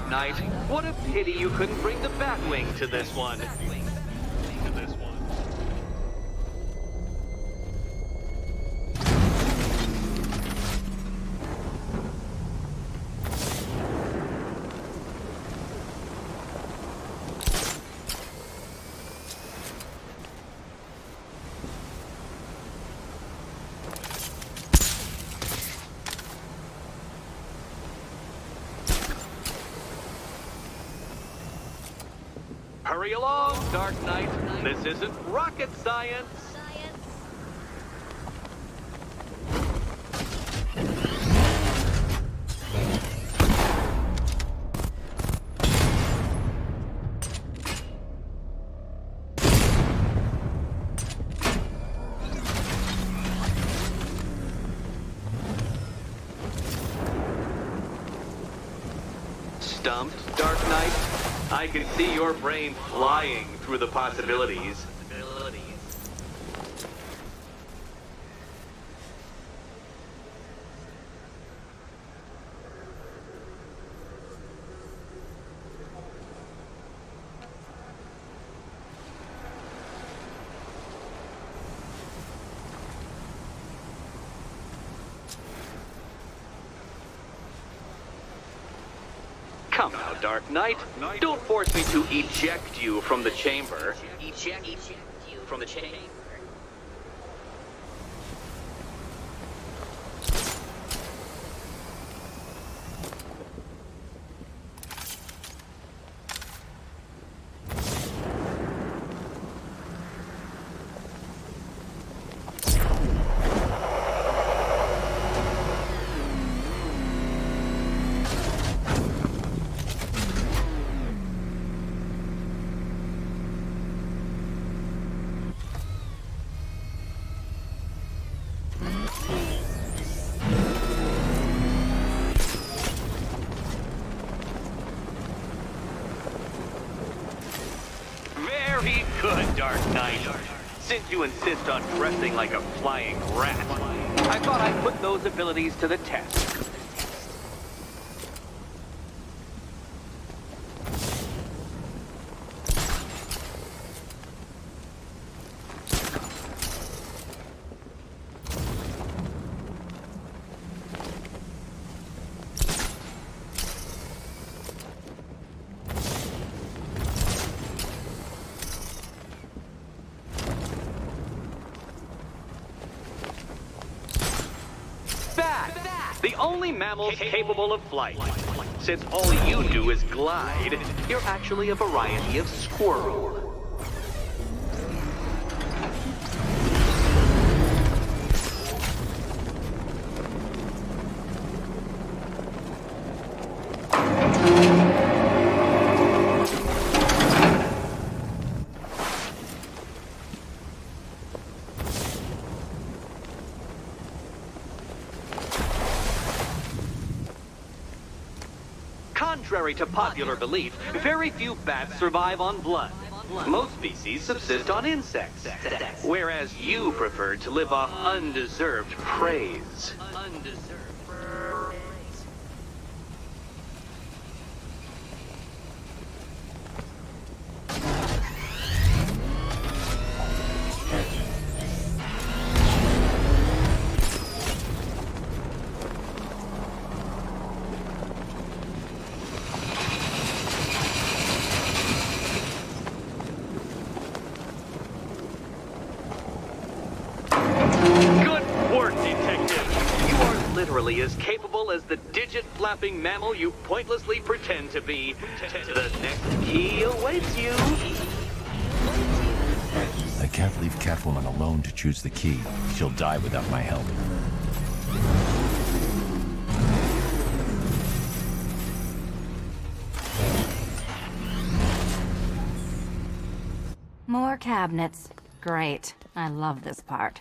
Dark Knight. What a pity you couldn't bring the Batwing to this one. Hurry along, Dark Knight. This isn't rocket science. Stumped, Dark Knight? I can see your brain flying through the possibilities. Come now, Dark Knight. Don't force me to eject you from the chamber. Eject you from the chamber? Very good, Dark Knight. Since you insist on dressing like a flying rat, I thought I'd put those abilities to the test. The only mammals capable of flight. Since all you do is glide, you're actually a variety of squirrel. Contrary to popular belief, very few bats survive on blood. Most species subsist on insects, whereas you prefer to live off undeserved praise. Literally as capable as the digit-flapping mammal you pointlessly pretend to be. The next key awaits you. I can't leave Catwoman alone to choose the key. She'll die without my help. More cabinets. Great. I love this part.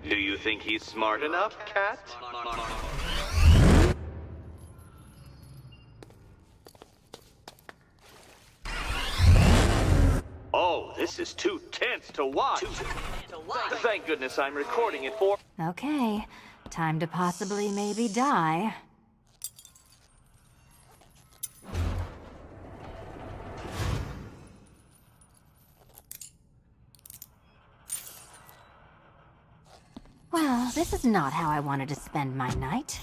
Do you think he's smart enough, Cat? Oh, this is too tense to watch. Thank goodness I'm recording it for... Okay. Time to possibly maybe die. this is not how I wanted to spend my night.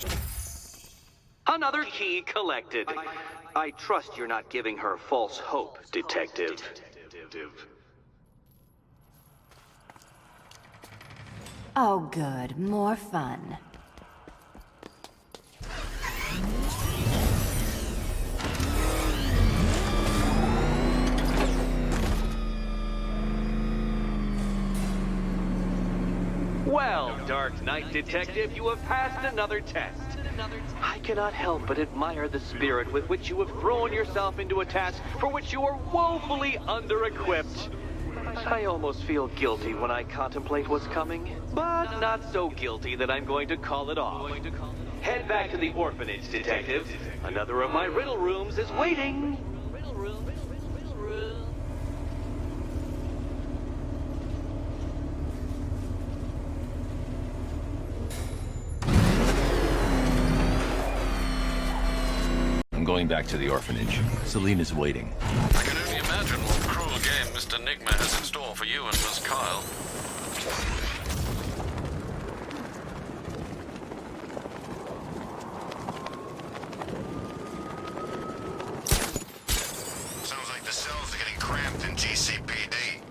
Another key collected. I trust you're not giving her false hope, Detective. Oh, good. More fun. Well, Dark Knight Detective, you have passed another test. I cannot help but admire the spirit with which you have thrown yourself into a task for which you are woefully under-equipped. I almost feel guilty when I contemplate what's coming, but not so guilty that I'm going to call it off. Head back to the orphanage, Detective. Another of my riddle rooms is waiting. I'm going back to the orphanage. Celine is waiting. I can only imagine what cruel game Mr. Nigma has in store for you and Miss Kyle. Sounds like the cells are getting cramped in GCPD.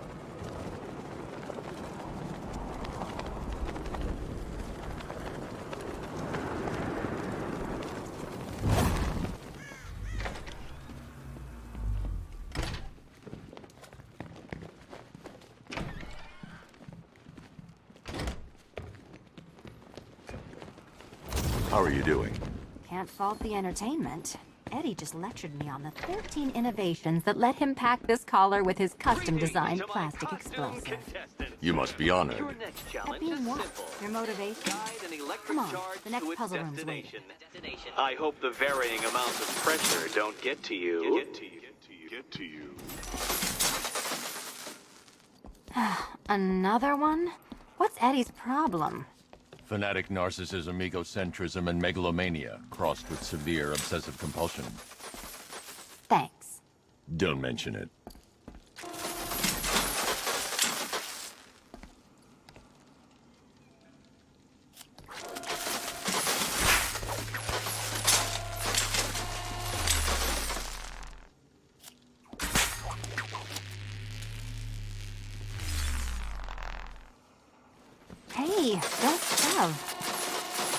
How are you doing? Can't fault the entertainment. Eddie just lectured me on the 13 innovations that let him pack this collar with his custom-designed plastic explosive. You must be honored. Your next That challenge being is what? simple. Your motivation? Guide an electric Come on, charge the next to its puzzle room's destination. I hope the varying amounts of pressure don't get to you. Another one? What's Eddie's problem? Fanatic narcissism, egocentrism, and megalomania, crossed with severe obsessive compulsion. Thanks. Don't mention it. Hey, don't shove.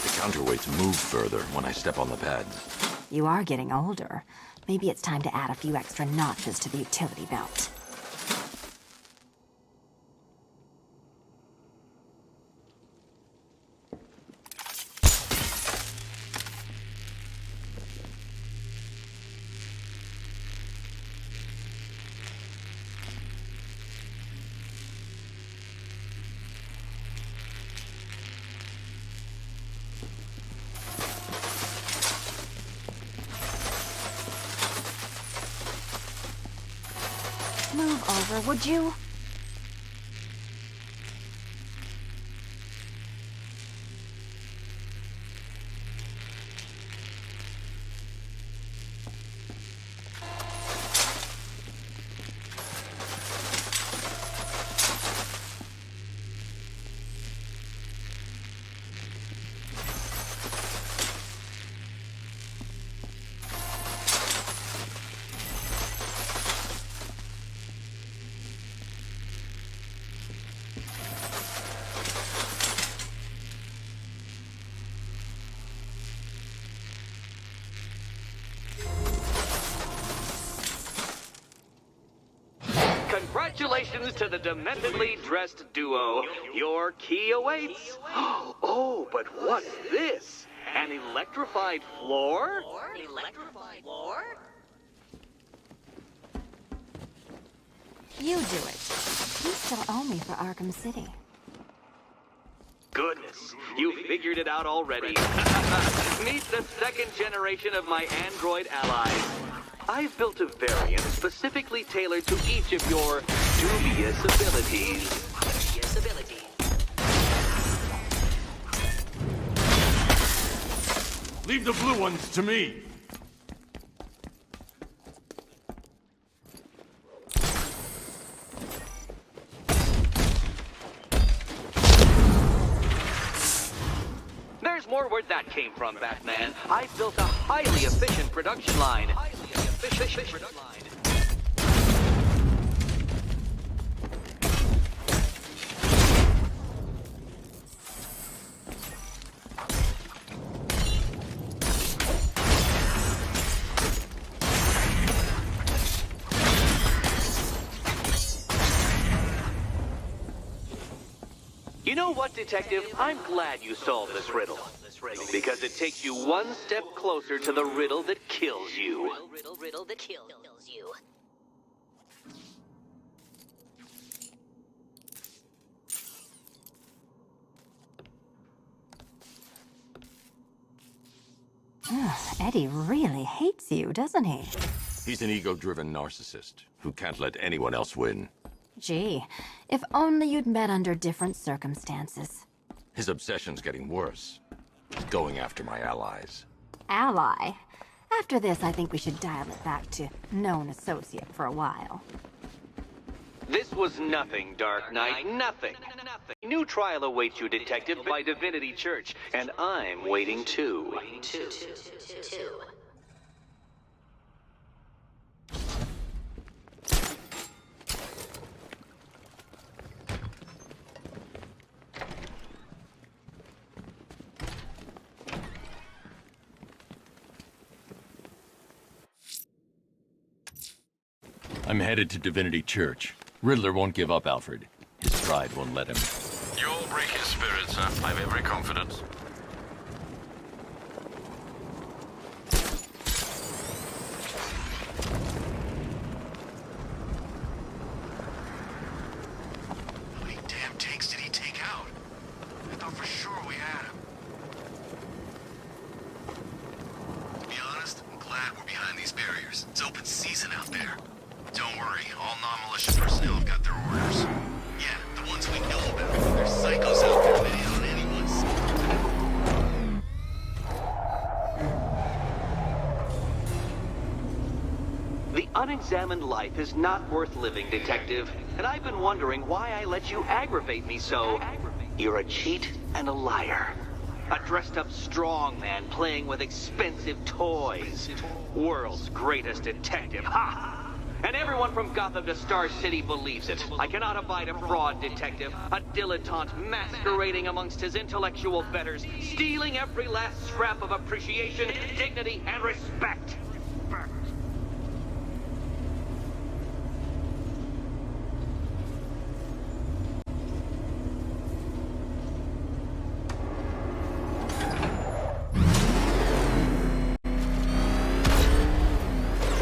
The counterweights move further when I step on the pads. You are getting older. Maybe it's time to add a few extra notches to the utility belt. Move over, would you? Congratulations to the dementedly dressed duo. Your key awaits. Oh, but what's this? An electrified floor? You do it. You still owe me for Arkham City. Goodness, you figured it out already. Meet the second generation of my android allies. I've built a variant specifically tailored to each of your dubious abilities. Leave the blue ones to me! more where that came from, Batman. I built a highly efficient production line. You know what, Detective? I'm glad you solved this riddle. Because it takes you one step closer to the riddle that kills you. Riddle that kills you. Eddie really hates you, doesn't he? He's an ego-driven narcissist who can't let anyone else win. Gee, if only you'd met under different circumstances. His obsession's getting worse. He's going after my allies. Ally? After this, I think we should dial it back to known associate for a while. This was nothing, Dark Knight, nothing. New trial awaits you, Detective, by Divinity Church, and I'm waiting too. I'm headed to Divinity Church. Riddler won't give up, Alfred. His pride won't let him. You'll break his spirit, sir. I've every confidence. How many damn tanks did he take out? I thought for sure we had him. To be honest, I'm glad we're behind these barriers. It's open season out there. Don't worry, all non-militia personnel have got their orders. Yeah, the ones we know about. There's psychos out there that ain't on anyone's side. The unexamined life is not worth living, Detective. And I've been wondering why I let you aggravate me so. You're a cheat and a liar. A dressed-up strongman playing with expensive toys. World's greatest detective, ha! And everyone from Gotham to Star City believes it. I cannot abide a fraud, Detective. A dilettante masquerading amongst his intellectual betters, stealing every last scrap of appreciation, dignity, and respect.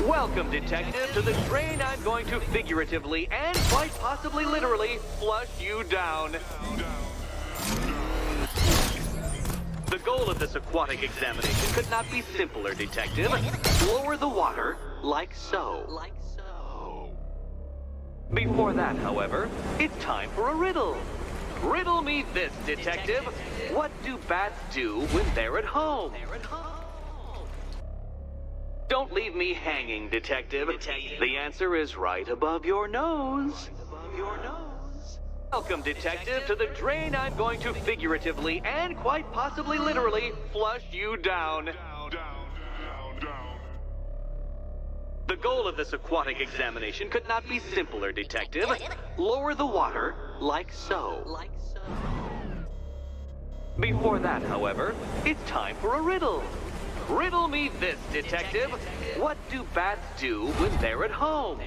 Welcome, Detective, to the train I'm going to figuratively and quite possibly literally flush you down. The goal of this aquatic examination could not be simpler, Detective. Lower the water, like so. Before that, however, it's time for a riddle. Riddle me this, Detective. What do bats do when they're at home? Don't leave me hanging, Detective. The answer is right above your nose. Welcome, Detective, to the drain I'm going to figuratively and quite possibly literally flush you down. The goal of this aquatic examination could not be simpler, Detective. Lower the water, like so. Before that, however, it's time for a riddle. Riddle me this, Detective. What do bats do when they're at home?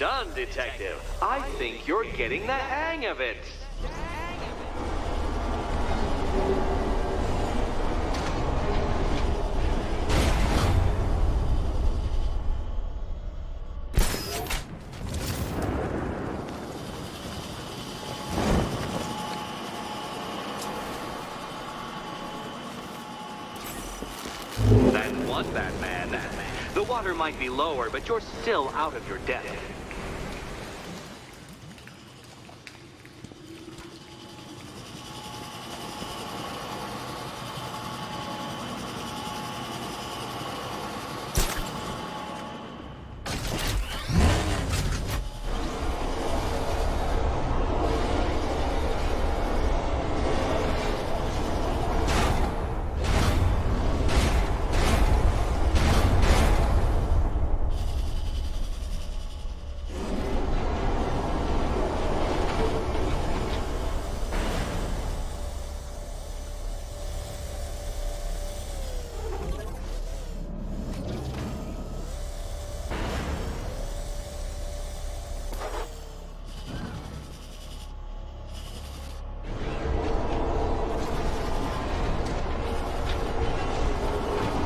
done, Detective. I think you're getting the hang of it. That's one Batman. The water might be lower, but you're still out of your depth.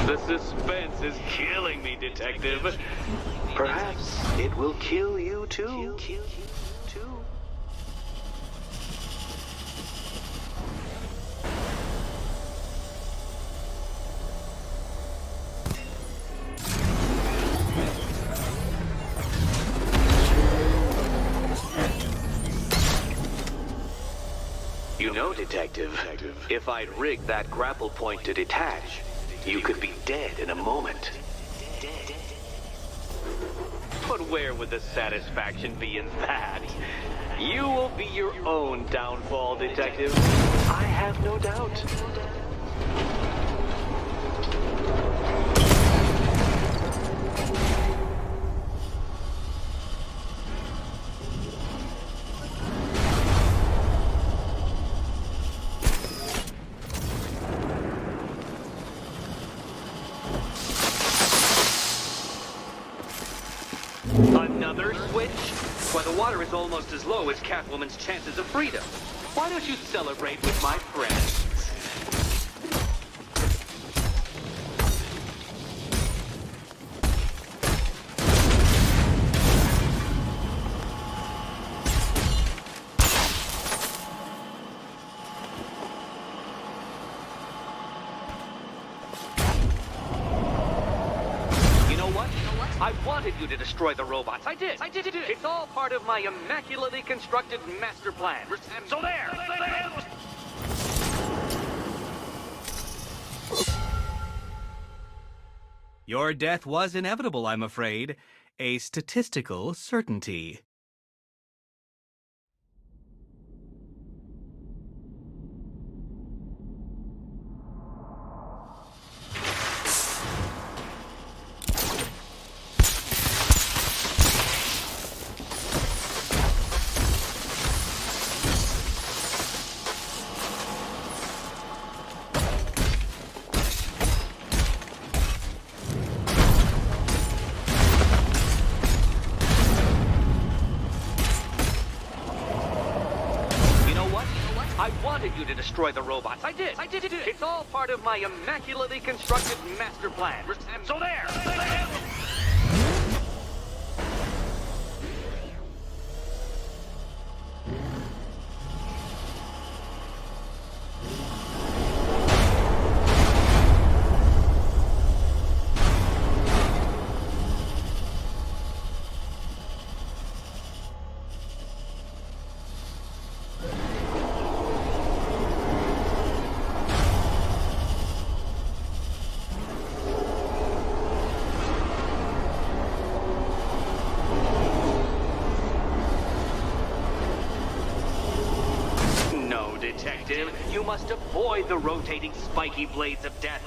The suspense is killing me, Detective. Perhaps it will kill you too. You know, Detective, if I'd rigged that grapple point to detach, you could be dead in a moment. But where would the satisfaction be in that? You will be your own downfall, Detective. I have no doubt. Another switch? Why, the water is almost as low as Catwoman's chances of freedom. Why don't you celebrate with my friends? I wanted you to destroy the robots. I did. It's all part of my immaculately constructed master plan. So there. Your death was inevitable, I'm afraid. A statistical certainty. I wanted you to destroy the robots. I did. It's all part of my immaculately constructed master plan. So there. Detective, you must avoid the rotating spiky blades of death.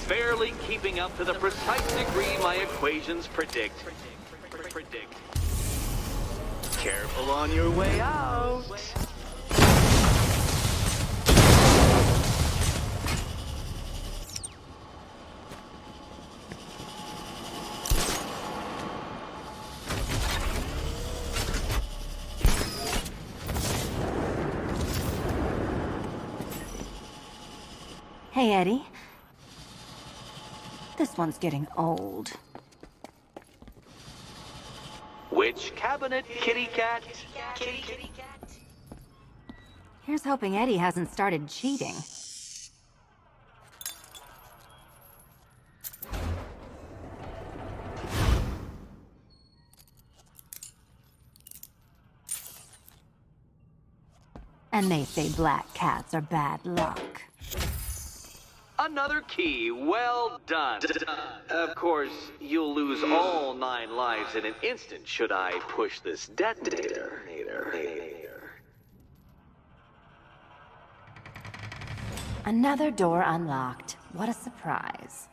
barely keeping up to the precise degree my equations predict. Careful on your way out. Hey, Eddie. This one's getting old. Which cabinet, kitty cat? Here's hoping Eddie hasn't started cheating. And they say black cats are bad luck. Another key. Well done. Of course, you'll lose all 9 lives in an instant should I push this detonator. Another door unlocked. What a surprise.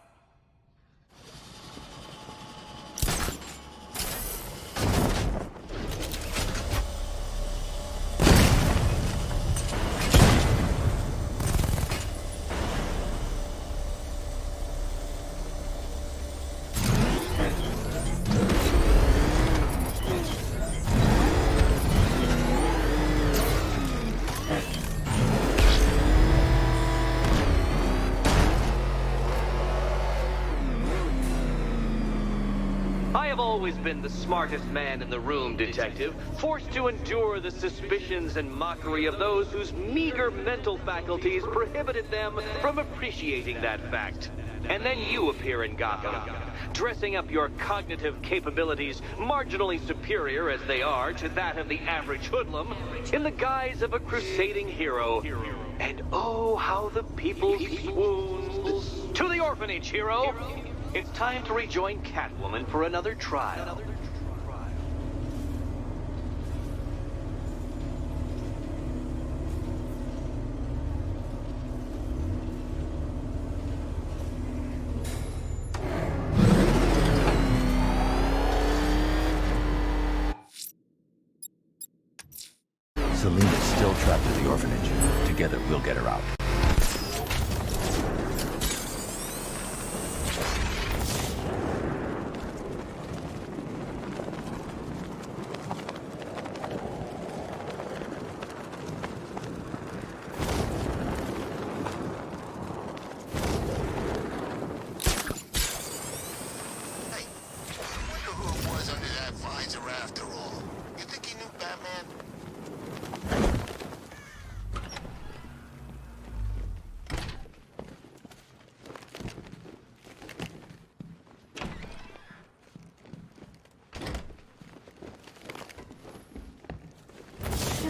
I have always been the smartest man in the room, Detective, forced to endure the suspicions and mockery of those whose meager mental faculties prohibited them from appreciating that fact. And then you appear in Gotham, dressing up your cognitive capabilities marginally superior as they are to that of the average hoodlum, in the guise of a crusading hero. And oh, how the people swooned. To the orphanage, hero! It's time to rejoin Catwoman for another trial. Selina's still trapped in the orphanage. Together, we'll get her out.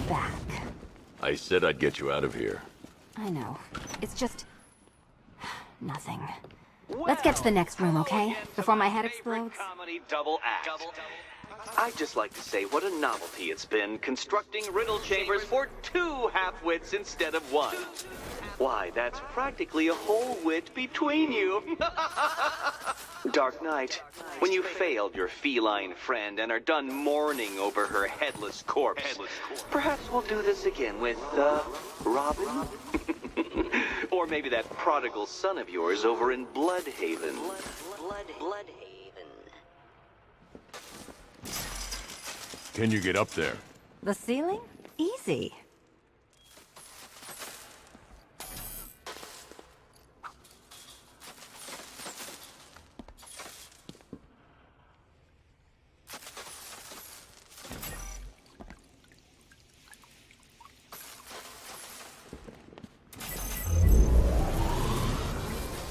Back. I said I'd get you out of here. I know. It's just... nothing. Let's get to the next room, okay? Before my head explodes. Comedy double act. I'd just like to say what a novelty it's been constructing riddle chambers for 2 half-wits instead of 1. Why, that's practically a whole wit between you. Dark Knight, when you failed your feline friend and are done mourning over her headless corpse, perhaps we'll do this again with, Robin? Or maybe that prodigal son of yours over in Bloodhaven. Bloodhaven. Can you get up there? The ceiling? Easy.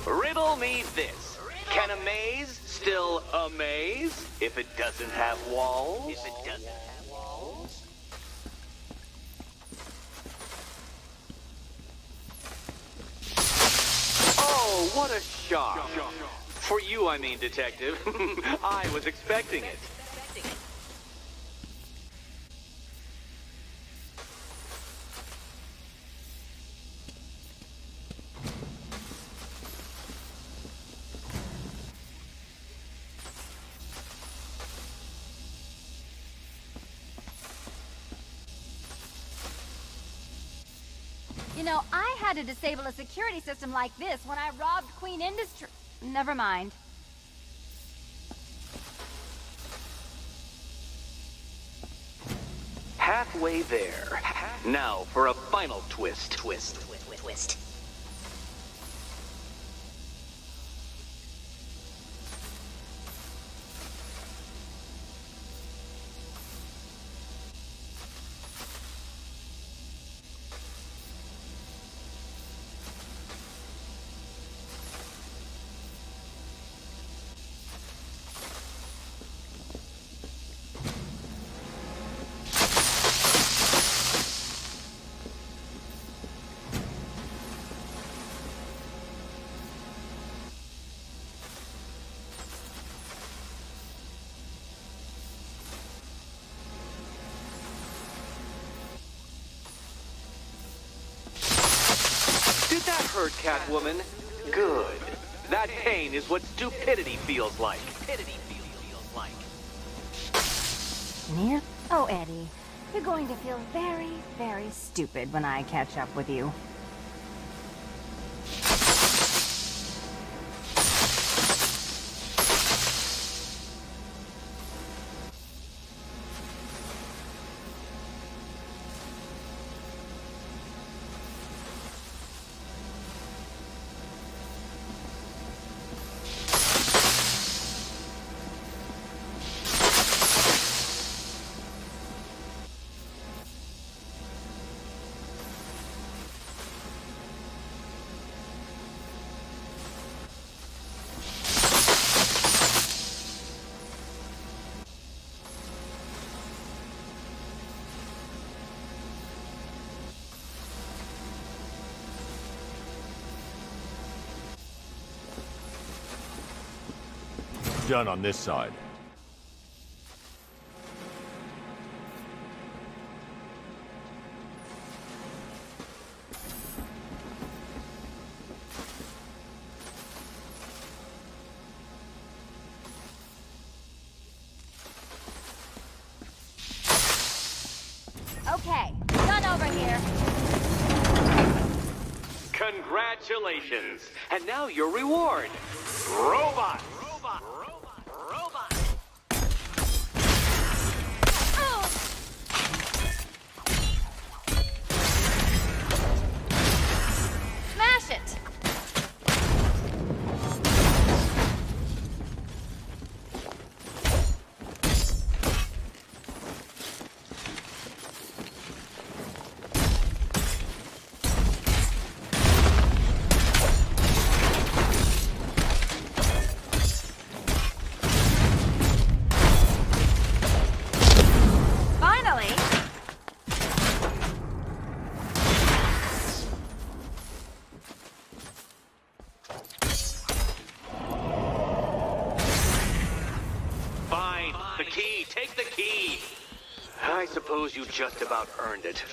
Riddle me this. Can a maze still amaze if it doesn't have walls? Oh, what a shock. For you, I mean, Detective. I was expecting it. You know, I had to disable a security system like this when I robbed Queen Industry. Never mind. Halfway there. Now for a final twist. Twist. Did that hurt, Catwoman? Good. That pain is what stupidity feels like. Near? Oh, Eddie, you're going to feel very, very stupid when I catch up with you. Done on this side. Okay, done over here. Congratulations. And now your reward. Robot. Smash it! Finally! Fine. The key. Take the key. I suppose you just about earned it.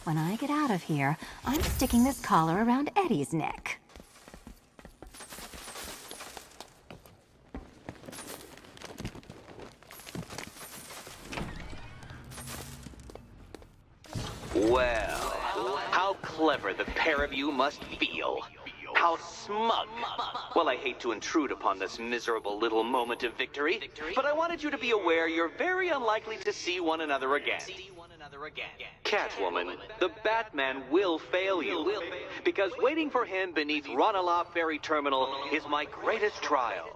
When I get out of here, I'm sticking this collar around Eddie's neck. Well, how clever the pair of you must feel. How smug. Well, I hate to intrude upon this miserable little moment of victory, but I wanted you to be aware you're very unlikely to see one another again. Catwoman, the Batman will fail you, because waiting for him beneath Ronalop Ferry Terminal is my greatest trial.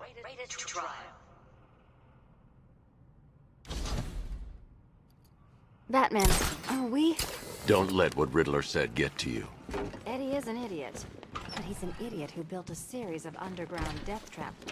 Batman, are we? Don't let what Riddler said get to you. Eddie is an idiot. But he's an idiot who built a series of underground death traps.